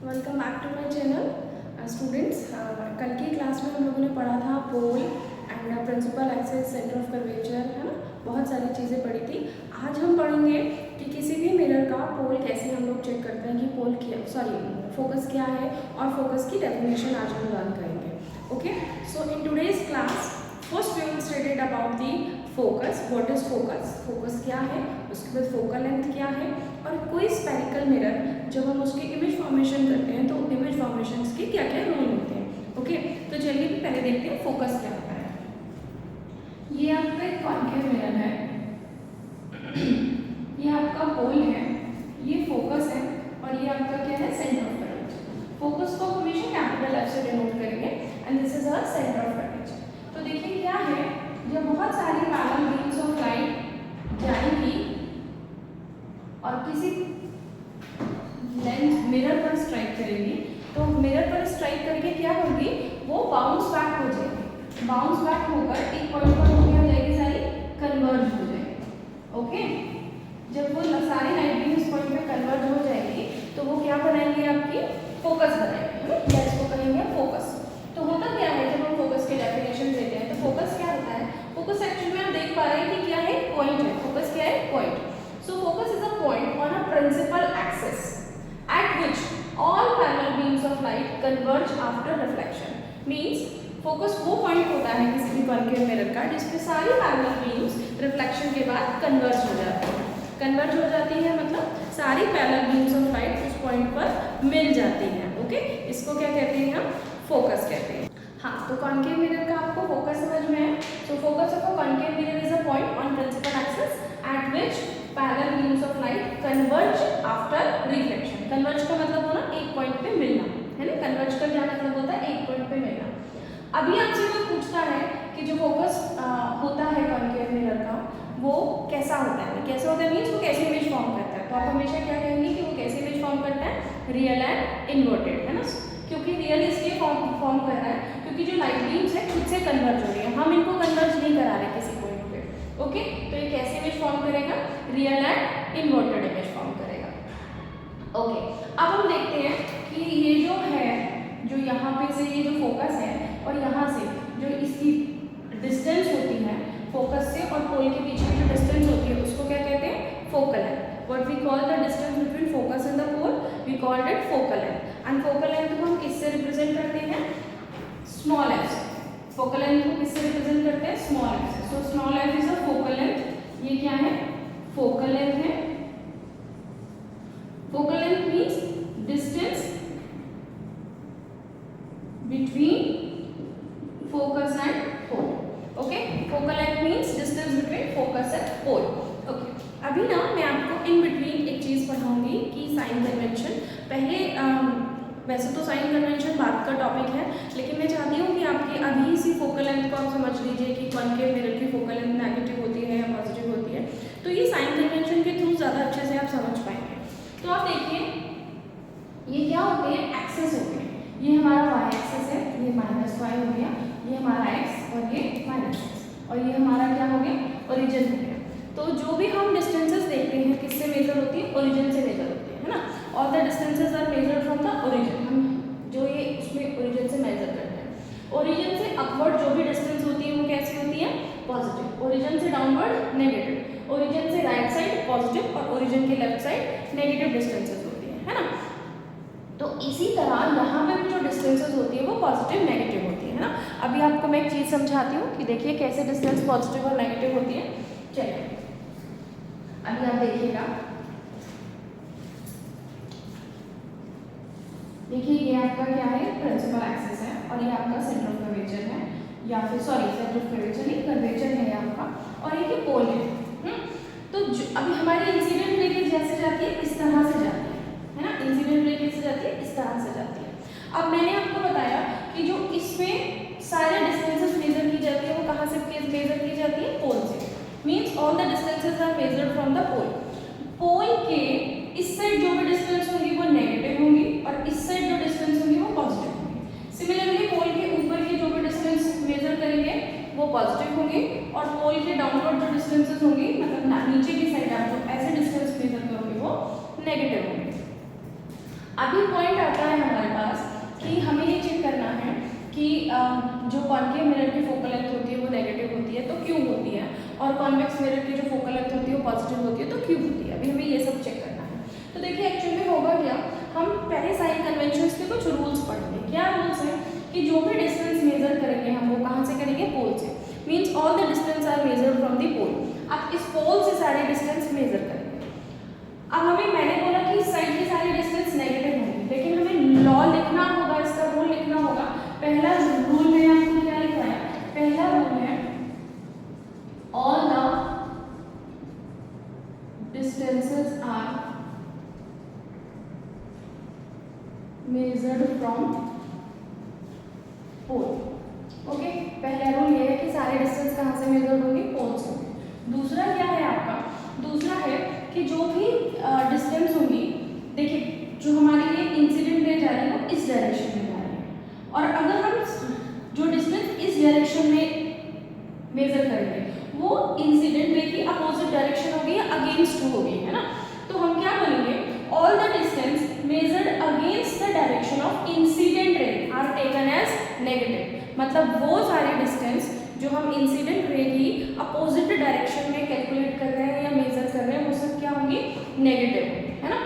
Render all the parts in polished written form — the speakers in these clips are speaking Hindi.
Welcome back to my channel students. कल की क्लास में हम लोगों ने पढ़ा था pole and principal axis, centre of curvature, है ना, बहुत सारी चीज़ें पढ़ी थी। आज हम पढ़ेंगे कि किसी भी मिरर का पोल कैसे हम लोग चेक करते हैं कि पोल क्या फोकस क्या है, और फोकस की डेफिनेशन आज हम लर्न करेंगे। Okay, so in today's class first we will study about the focus. What is focus, focus क्या है, उसके बाद फोकल लेंथ क्या है, और कोई स्पेरिकल मिरर जब हम उसकी इमेज फॉर्मेशन करते हैं तो इमेज फॉर्मेशन के क्या क्या रोल होते हैं। ओके, तो चलिए पहले देखते हैं फोकस क्या होता है। ये आपका एक कॉन्केव मिरर है, ये आपका पोल है, ये फोकस है, और ये आपका क्या है, सेंटर ऑफ कर्वेचर। फोकस को हमेशा कैपिटल एफ से डिनोट करेंगे and this is our centre of curvature. तो देखिए क्या है, जब बहुत सारी पैरेलल बीम्स ऑफ लाइट जाएंगी और किसी लेंस मिरर पर स्ट्राइक करेगी, तो मिरर पर स्ट्राइक करके क्या होगी, वो बाउंस बैक हो जाएगी। बाउंस बैक होकर एक पॉइंट पर हो जाएगी, सारी कन्वर्ज हो जाएगी। ओके, जब वो सारी लाइट बीम इस पॉइंट पे कन्वर्ज हो जाएगी तो वो क्या बनाएंगे, आपकी फोकस बनाएंगे, या इसको कहेंगे फोकस। तो होता क्या है, जब हम फोकस की डेफिनेशन देते हैं तो फोकस क्या होता है, फोकस एक्चुअली में आप देख पा रहे हैं कि क्या है, पॉइंट है। फोकस क्या है, point. So focus is a point on a principal axis at which all parallel beams of light converge after reflection. Means focus वो point होता है किसी भी कॉन्केव मिरर का जिसपे सारी parallel beams reflection के बाद converge हो जाती है। converge हो जाती है मतलब सारी parallel beams of light उस point पर मिल जाती हैं। ओके, इसको क्या कहते हैं, हम फोकस कहते हैं। हाँ, तो कॉन्केव मिरर का आपको फोकस समझ में है। So focus of a concave mirror is a point on principal axis at which parallel beams of light converge after reflection. Converge का मतलब होना एक पॉइंट पे मिलना, है ना। कन्वर्ज का क्या मतलब होता है, एक पॉइंट पे मिलना। अभी आपसे कोई पूछता है कि जो फोकस होता है कॉन्केव मिरर का वो कैसा होता है, कैसा होता है मीन्स वो कैसे इमेज फॉर्म करता है। तो आप हमेशा क्या कहेंगे कि वो कैसे इमेज फॉर्म करता है, रियल एंड इन्वर्टेड, है ना। क्योंकि रियल इसलिए फॉर्म कर रहा है क्योंकि जो लाइट बीम्स है खुद से कन्वर्ज हो रही है, हम इनको कन्वर्ज नहीं करा रहे किसी पॉइंट पे। ओके, तो ये कैसे इमेज फॉर्म करेगा, real and inverted image form करेगा। ओके, अब हम देखते हैं कि ये जो है, जो यहाँ पे से ये जो फोकस है और यहाँ से जो इसकी डिस्टेंस होती है फोकस से और पोल के बीच की जो डिस्टेंस होती है उसको क्या कहते हैं, focal length. What we call the distance between focus and the pole, we called it focal length. And focal length को हम किससे रिप्रेजेंट करते हैं, स्मॉल एफ से। फोकल लेंथ को किससे रिप्रेजेंट करते हैं, स्मॉल एफ से। So small f is a focal length. ये क्या है, फोकल लेंथ है। Focal length means distance between focus and pole. Okay, focal length means distance between focus and pole. Okay, अभी ना मैं आपको इन बिटवीन एक चीज पढ़ाऊंगी कि साइन कन्वेंशन। पहले वैसे तो साइन कन्वेंशन बात का टॉपिक है, लेकिन मैं चाहती हूँ कि आपकी अभी इसी फोकल लेंथ को आप समझ लीजिए कि कॉन्केव मिरर की फोकल लेंथ नेगेटिव होती है या पॉजिटिव होती है। तो ये साइन कन्वेंशन के थ्रू ज़्यादा अच्छे से आप समझ पाएंगे। तो आप देखिए ये क्या होते हैं, एक्सेस होते हैं। ये हमारा वाई एक्सेस है, ये -y हो गया, ये हमारा x और ये -x, और ये हमारा क्या हो गया, ओरिजिन हो गया। तो जो भी हम डिस्टेंसेस देखते हैं किससे मेजर होती है, ओरिजिन से मेजर होती है ना। All the distances are measured from the origin. हम जो ये उसमें ओरिजिन से मेजर करते हैं। ओरिजिन से अपवर्ड जो भी डिस्टेंस होती है वो कैसी होती है, पॉजिटिव। ओरिजिन से डाउनवर्ड नेगेटिव। ओरिजिन से राइट साइड पॉजिटिव और ओरिजिन के लेफ्ट साइड नेगेटिव डिस्टेंसेस होती है ना। तो इसी तरह यहाँ पे भी जो डिस्टेंसेस होती है वो पॉजिटिव नेगेटिव होती है ना। अभी आपको मैं एक चीज़ समझाती हूँ कि देखिए कैसे डिस्टेंस पॉजिटिव और नेगेटिव होती है। चलिए अभी आप देखिएगा, देखिए ये आपका क्या है, प्रिंसिपल एक्सिस है, और ये आपका सेंटर ऑफ कर्वेचर है, या फिर सॉरी सेंटर ऑफ कर्वेचर नहीं, कर्वेचर है ये आपका, और ये पोल है। तो अभी हमारी इंसिडेंट रे जैसे जाती है इस तरह से जाती है ना। इंसिडेंट रे कैसे जाती है, इस तरह से जाती है। अब मैंने आपको बताया कि जो इसमें सारे डिस्टेंसेस मेजर की जाती है वो कहाँ से मेजर की जाती है, पोल से। Means all the distances are measured from the pole. Pole के इस साइड जो भी डिस्टेंस होंगी वो नेगेटिव होंगी और इस साइड जो डिस्टेंस होंगी वो पॉजिटिव होंगी। सिमिलरली पोल के ऊपर की जो भी डिस्टेंस मेजर करेंगे वो पॉजिटिव होंगी, और पोल के डाउनवर्ड जो डिस्टेंसेस होंगी मतलब नीचे की साइड आप जो ऐसे डिस्टेंस मेजर करोगे वो नेगेटिव होंगे। अभी पॉइंट आता है जो कॉन्केव मिरर की फोकल लेंथ होती है वो नेगेटिव होती है तो क्यों होती है, और कॉन्वेक्स मिरर की जो फोकल लेंथ होती है वो पॉजिटिव होती है तो क्यों होती है। अभी हमें ये सब चेक करना है। तो देखिए एक्चुअली में होगा क्या, हम पहले साइन कन्वेंशंस के कुछ रूल्स पढ़ेंगे। क्या रूल्स हैं कि जो भी डिस्टेंस मेजर करेंगे हम वो कहाँ से करेंगे, पोल से। Means all the distance are measured from the pole. आप इस पोल से सारे डिस्टेंस मेजर करेंगे। अब मैंने बोला कि इस साइड की सारी डिस्टेंस नेगेटिव होंगी, लेकिन हमें लॉ लिखना होगा, इसका रूल लिखना होगा। पहला रूल में आपको क्या लिखा है, पहला रूल है all the distances are measured from pole. Okay, पहला रूल ये है कि सारे डिस्टेंस कहाँ से मेजर्ड होंगे, पोल से। दूसरा क्या है आपका, दूसरा है कि जो भी डिस्टेंस होंगी, देखिए जो हमारे लिए इंसिडेंट रे जा रही है वो इस डायरेक्शन में जा रही है, और अगर हम जो डिस्टेंस इस डायरेक्शन में मेजर करेंगे वो इंसिडेंट रे की अपोजिट डायरेक्शन होगी या अगेंस्ट होगी, है ना। तो हम क्या बोलेंगे, all the distance measured against the direction of incident ray are taken as negative. मतलब वो सारे डिस्टेंस जो हम इंसिडेंट रे की अपोजिट डायरेक्शन में कैलकुलेट कर रहे हैं या मेजर कर रहे हैं वो सब क्या होंगी, नेगेटिव, है ना।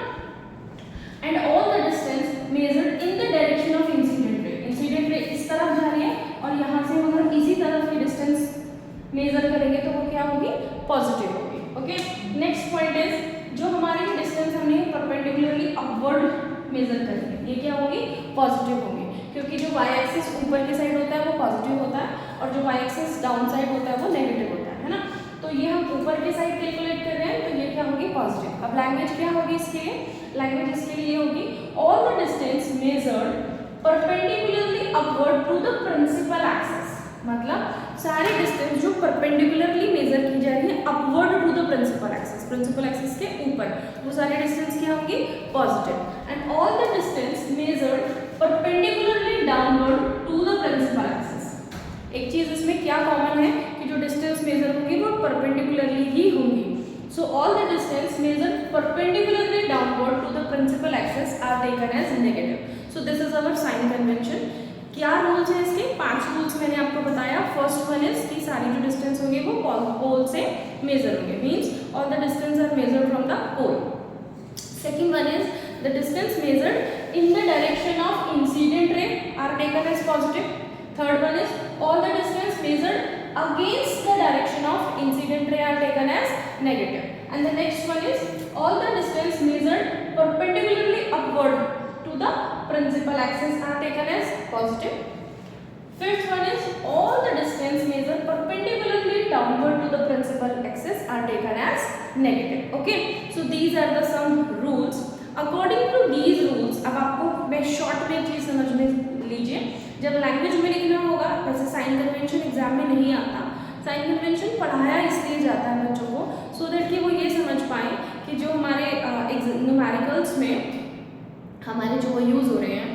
And all the distance measured in the direction of incident रे, इंसिडेंट रे इस तरफ जा रही है और यहाँ से अगर इसी तरफ की डिस्टेंस मेजर करेंगे तो वो क्या होगी, पॉजिटिव होगी। ओके, नेक्स्ट पॉइंट इज जो हमारी डिस्टेंस हमने परपेंडिकुलरली अपवर्ड मेजर करी है ये क्या होगी, पॉजिटिव होगी, क्योंकि जो वाई एक्सिस ऊपर की साइड होता है वो पॉजिटिव होता है और जो वाई एक्सिस डाउन साइड होता है वो नेगेटिव होता है ना। तो ये हम ऊपर की साइड कैलकुलेट कर रहे हैं तो ये क्या होगी, पॉजिटिव। अब लैंग्वेज क्या होगी इसके लिए, लैंग्वेज इसके लिए होगी all the distance measured perpendicularly upward to the principal axis. मतलब सारे डिस्टेंस जो परपेंडिकुलरली मेजर की जा रही है upward to the principal axis, principal axis के ऊपर, वो सारे डिस्टेंस क्या होंगे, positive. And all the distance measured perpendicularly downward to the principal axis. एक चीज इसमें क्या कॉमन है कि जो डिस्टेंस मेजर होगी वो परपेंडिकुलरली ही होंगी। So all the distance measured perpendicularly downward to the principal axis are taken as negative. So this is our sign convention. क्या रूल्स है इसके, 5 रूल्स मैंने आपको बताया। फर्स्ट वन इज कि सारी जो डिस्टेंस होंगे वो पोल से मेजर होंगे, means all the distance are measured from the pole. Second one is the distance measured in the direction of incident ray are taken as positive. Third one is all the distance measured against the direction of incident ray are taken as negative. And the next one is all the distance measured perpendicularly upward to the principal axis are taken as positive. Fifth one is all the distance measured perpendicularly downward to the principal axis are taken as negative. Okay, so these are the some rules. According to these rules, अब आपको मैं शॉर्ट में चीज समझ में लीजिए, जब लैंग्वेज में लिखना होगा, वैसे साइन कन्वेंशन एग्जाम में नहीं आता। साइन कन्वेंशन पढ़ाया इसलिए जाता है बच्चों को सो दैट कि वो ये समझ पाए कि जो हमारे न्यूमेरिकल्स में हमारे जो यूज़ हो रहे हैं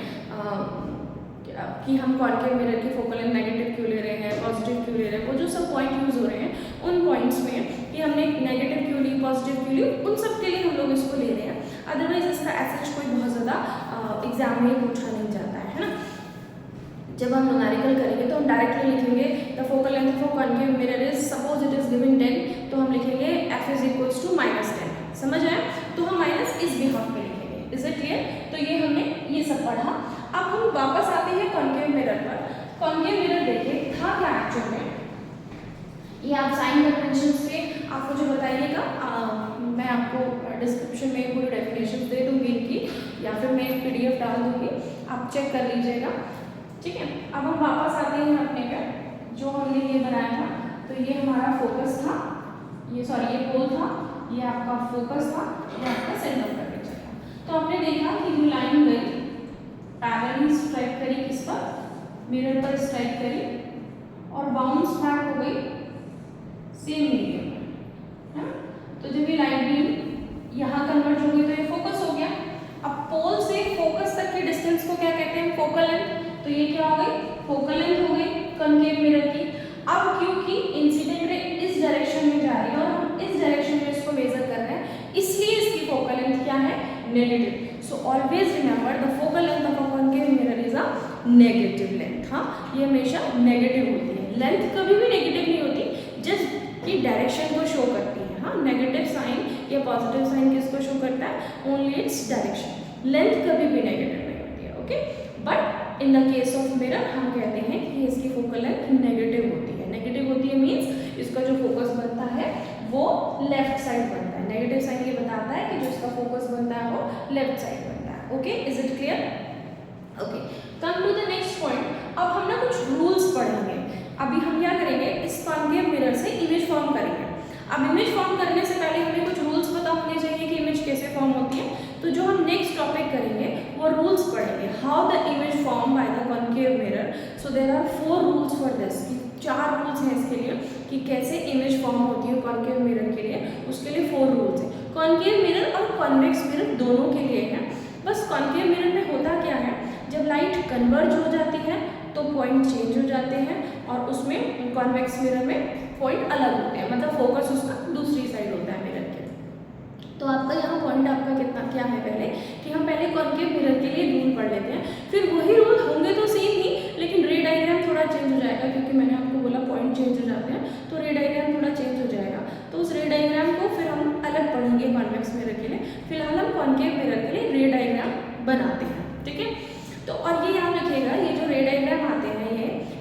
कि हम कॉन्केव मिरर की फोकल लेंथ नेगेटिव क्यों ले रहे हैं, पॉजिटिव क्यों ले रहे हैं, वो जो सब पॉइंट यूज़ हो रहे हैं उन पॉइंट्स में कि हमने नेगेटिव क्यों ली, पॉजिटिव क्यों ली, उन सब के लिए हम लोग इसको ले रहे हैं। अदरवाइज इसका एसेज कोई बहुत ज़्यादा एग्जाम में पूछा नहीं जाता है ना। जब हम न्यूमेरिकल करेंगे तो हम डायरेक्टली लिखेंगे the focal length of concave mirror is, suppose it is given 10, तो हम लिखेंगे f इज इक्वल्स टू -10। समझ आए, तो हम माइनस इस बिहाफ पे लिखेंगे। Is it clear? तो ये हमने ये सब पढ़ा। अब हम वापस आते हैं कॉन्केव मिरर पर। कॉन्केव मिरर देखिए था क्या एक्चुअल में, ये आप साइन कन्वेंशन से आप मुझे बताइएगा, मैं आपको डिस्क्रिप्शन में पूरी डेफिनेशन दे दूँगी इनकी, या फिर मैं एक PDF डाल दूँगी, आप चेक कर लीजिएगा, ठीक है। अब हम वापस आते हैं अपने पे, जो हमने ये बनाया था, तो ये हमारा फोकस था, ये सॉरी ये पोल था, ये आपका फोकस था, ये आपका सेंटर ऑफ कर्वेचर था। तो आपने देखा कि जो लाइन गई पैरेलली स्ट्राइक करी, किस पर, मिरर पर स्ट्राइक करी और बाउंस बैक हो गई सेम मीडियम में, है। तो जब ये लाइट बीम यहाँ कन्वर्ट हो गई तो ये फोकस हो गया। अब पोल से फोकस तक के डिस्टेंस को क्या कहते हैं, फोकल लेंथ। तो ये क्या हो गई, फोकल लेंथ हो गई कॉन्केव मिरर की। अब क्योंकि इंसिडेंट रे इस डायरेक्शन में जा रही है और हम इस डायरेक्शन में इसको मेजर कर रहे हैं, इसलिए इसकी फोकल लेंथ क्या है, negative. So always remember the focal length of a concave mirror is a negative length. हाँ, ये हमेशा नेगेटिव होती है। लेंथ कभी भी नेगेटिव नहीं होती, जस्ट कि डायरेक्शन को शो करती है। हाँ, नेगेटिव साइन या पॉजिटिव साइन किसको शो करता है? Only its direction. लेंथ कभी भी नेगेटिव नहीं होती है। Okay, but in the case of mirror हम कहते हैं कि इसकी फोकल लेंथ नेगेटिव होती है। नेगेटिव होती है मीन्स इसका जो फोकस बनता है वो लेफ्ट साइड बनता है। नेगेटिव साइन ये बताता है कि जो इसका फोकस बनता है वो लेफ्ट साइड बनता है। Okay, is it clear? Okay, come to the next point. अब हम ना कुछ रूल्स पढ़ेंगे। अभी हम क्या करेंगे, इस कॉन्केव मिरर से इमेज फॉर्म करेंगे। अब इमेज फॉर्म करने से पहले हमें कुछ रूल्स पता होने चाहिए कि इमेज कैसे फॉर्म होती है। तो जो हम नेक्स्ट टॉपिक करेंगे वो रूल्स पढ़ेंगे, how the image form by the concave mirror. So there are 4 rules for this, 4 rules हैं इसके लिए कि कैसे इमेज फॉर्म होती है कॉन्केव मिरर के लिए। उसके लिए 4 रूल्स हैं। कॉन्केव मिरर और कॉन्वेक्स मिरर दोनों के लिए है। बस कॉन्केव मिरर में होता क्या है, जब लाइट कन्वर्ज हो जाती है तो पॉइंट चेंज हो जाते हैं और उसमें कॉन्वेक्स मिरर में पॉइंट अलग होते हैं, मतलब फोकस उसका दूसरी साइड होता है मिरर के। तो आपका यहाँ पॉइंट आपका कितना क्या है पहले कि हम पहले कॉन्केव मिरर के लिए रूल पढ़ लेते हैं, फिर वही रूल होंगे तो सेम ही, लेकिन रे डायग्राम थोड़ा चेंज हो जाएगा क्योंकि मैंने आपको बोला पॉइंट चेंज हो जाते हैं, तो रे डायग्राम थोड़ा चेंज हो जाएगा। तो उस रे डायग्राम को फिर हम अलग पढ़ेंगे कॉन्वेक्स मिरर के लिए। फिलहाल हम कॉन्केव मिरर के लिए रे डायग्राम बनाते हैं, ठीक है। तो और ये याद रखिएगा, ये जो रे डायग्राम आते हैं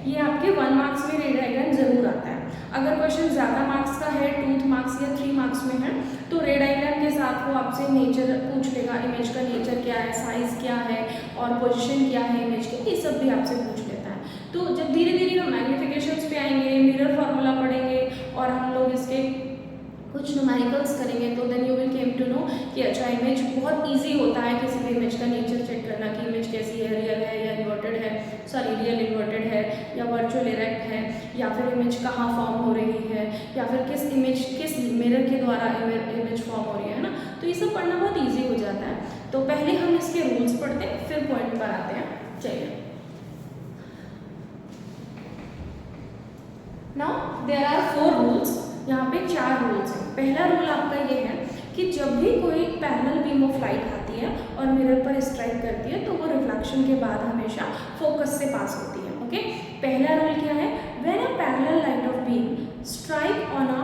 ये आपके 1 मार्क्स में रे डायग्राम जरूर आता है। अगर क्वेश्चन ज़्यादा मार्क्स का है, 2 मार्क्स या 3 मार्क्स में है, तो रे डायग्राम के साथ वो आपसे नेचर पूछ लेगा, इमेज का नेचर क्या है, साइज क्या है और पोजीशन क्या है इमेज की, ये सब भी आपसे पूछ लेता है। तो जब धीरे धीरे हम मैग्निफिकेशंस पे आएंगे, मिरर फार्मूला पढ़ेंगे और हम लोग इसके कुछ न्यूमेरिकल्स करेंगे, तो then you will came to know कि अच्छा इमेज बहुत इजी होता है किसी भी इमेज का नेचर चेक करना कि इमेज कैसी है, रियल है या इन्वर्टेड है, सॉरी रियल इन्वर्टेड है या वर्चुअल इरेक्ट है, या फिर इमेज कहाँ फॉर्म हो रही है, या फिर किस मिरर के द्वारा इमेज फॉर्म हो रही है ना। तो ये सब पढ़ना बहुत ईजी हो जाता है। तो पहले हम इसके रूल्स पढ़ते हैं, फिर पॉइंट पर आते हैं। चलिए, नाउ देयर आर 4 रूल्स। यहाँ पे 4 रूल्स हैं। पहला रूल आपका ये है कि जब भी कोई पैरेलल बीम ऑफ लाइट आती है और मिरर पर स्ट्राइक करती है तो वो रिफ्लेक्शन के बाद हमेशा फोकस से पास होती है। ओके, पहला रूल क्या है, when a parallel light of beam strike on a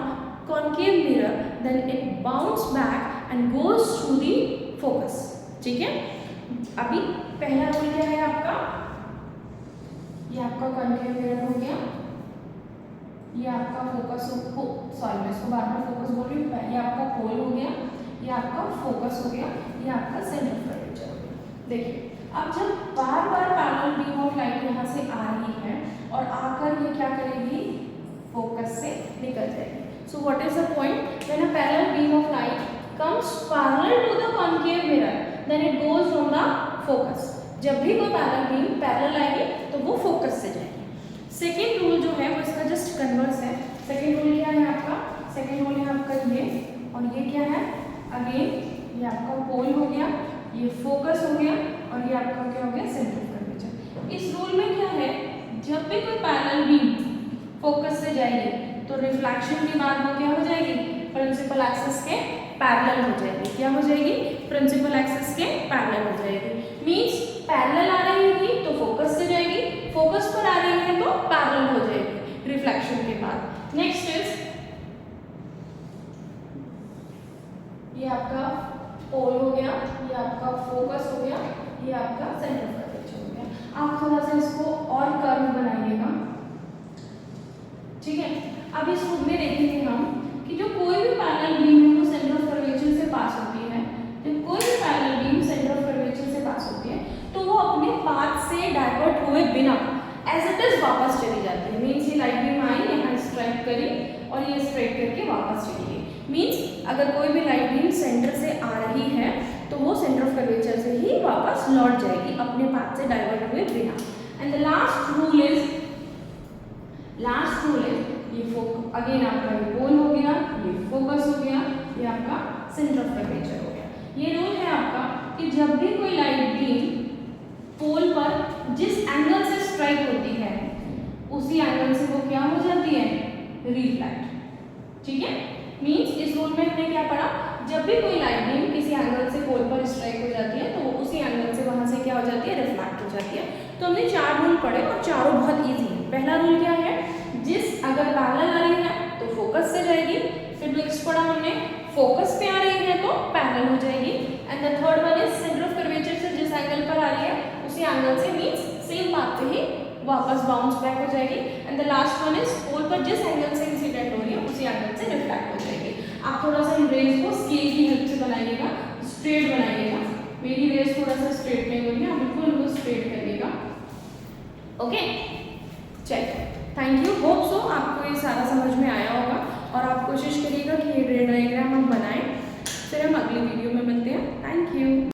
concave mirror then it bounce back and goes through the focus. ठीक है, अभी पहला रूल क्या है आपका, ये आपका कॉन्केव मिरर हो गया, ये आपका फोकस सॉरी मैं इसको बार बार फोकस बोल रही हूँ। ये आपका पोल हो गया, ये आपका फोकस हो गया, ये आपका सेंटर ऑफ कर्वेचर हो गया। देखिए, अब जब बार बार पैरेलल बीम ऑफ लाइट यहाँ से आ रही है और आकर ये क्या करेगी, फोकस से निकल जाएगी। So what is the point, when a parallel beam of light comes parallel to the concave mirror then it goes from the focus. जब भी कोई पैरेलल बीम पैरेलल आएगी तो वो फोकस से जाएगी। सेकेंड रूल जो है वो इसका जस्ट कन्वर्स है। सेकेंड रूल क्या है आपका, सेकेंड रूल है आपका ये, और ये क्या है, अगेन ये आपका पोल हो गया, ये फोकस हो गया और ये आपका क्या हो गया, सेंटर ऑफ कर्वेचर। इस रूल में क्या है, जब भी कोई पैरेलल बीम फोकस से जाएगी तो रिफ्लेक्शन के बाद वो क्या हो जाएगी, प्रिंसिपल एक्सिस के पैरेलल हो जाएगी। क्या हो जाएगी, प्रिंसिपल एक्सिस के पैरेलल हो जाएगी। मींस पैरेलल आ रही होगी तो फोकस से जाएगी, फोकस पर आ रही है तो पैरेलल हो जाएगी रिफ्लेक्शन के बाद। नेक्स्ट इज ये आपका पोल हो गया, ये आपका फोकस हो गया, ये आपका सेंटर ऑफ कर्वेचर हो गया। आप थोड़ा सा इसको और कर्व बनाइएगा, ठीक है। अब इस रूप में देखेंगे हम कि जो कोई भी पैरेलल बीम है वो सेंटर ऑफ कर्वेचर से पास होती है। जब कोई भी parallel beam centre of curvature से पास होती है तो वो अपने पाथ से डाइवर्ट हुए बिना एज इट इज वापस चली जाती है। मीन्स ये लाइट बीम आई, यहाँ स्ट्राइक करी और ये स्ट्राइक करके वापस चली गई। मीन्स अगर कोई भी लाइट बीम सेंटर से आ रही है तो वो सेंटर ऑफ कर्वेचर से ही वापस लौट जाएगी अपने पाथ से डाइवर्ट हुए बिना। And the last rule is ये अगेन आपका ये पोल हो गया, ये फोकस हो गया, ये आपका सेंटर ऑफ कर्वेचर हो गया। ये रूल है आपका कि जब भी कोई लाइट बीम पोल पर जिस एंगल से स्ट्राइक होती है उसी एंगल से वो क्या हो जाती है, रिफ्लेक्ट। ठीक है, मींस इस रूल में हमने क्या पढ़ा, जब भी कोई लाइट बीम किसी एंगल से पोल पर स्ट्राइक हो जाती है तो वो उसी एंगल से वहां से क्या हो जाती है, रिफ्लेक्ट हो जाती है। तो हमने 4 रूल पढ़े और चारों बहुत ईजी हैं। पहला रूल क्या है, जिस अगर पैरेलल आ रही है तो फोकस से जाएगी। फिर नेक्स्ट पढ़ा हमने फोकस पे आ रही है तो पैरेलल हो जाएगी। And the third one is centre of curvature से जिस एंगल पर आ रही है उसी एंगल से मींस सेम पाथ पे ही वापस बाउंस बैक हो जाएगी। And the last one is pole पर जिस एंगल से इंसिडेंट हो रही है उसी एंगल से रिफ्लेक्ट हो जाएगी। आप थोड़ा सा इन रेज को स्केल की हेल्प से बनाइएगा, स्ट्रेट बनाइएगा। मेरी रेज थोड़ा सा स्ट्रेट नहीं होगी, आप बिल्कुल उनको स्ट्रेट करिएगा। ओके, चलिए, थैंक यू। होप सो आपको ये सारा समझ में आया होगा और आप कोशिश करिएगा कि ये डायग्राम हम बनाएं। फिर हम अगली वीडियो में मिलते हैं। Thank you.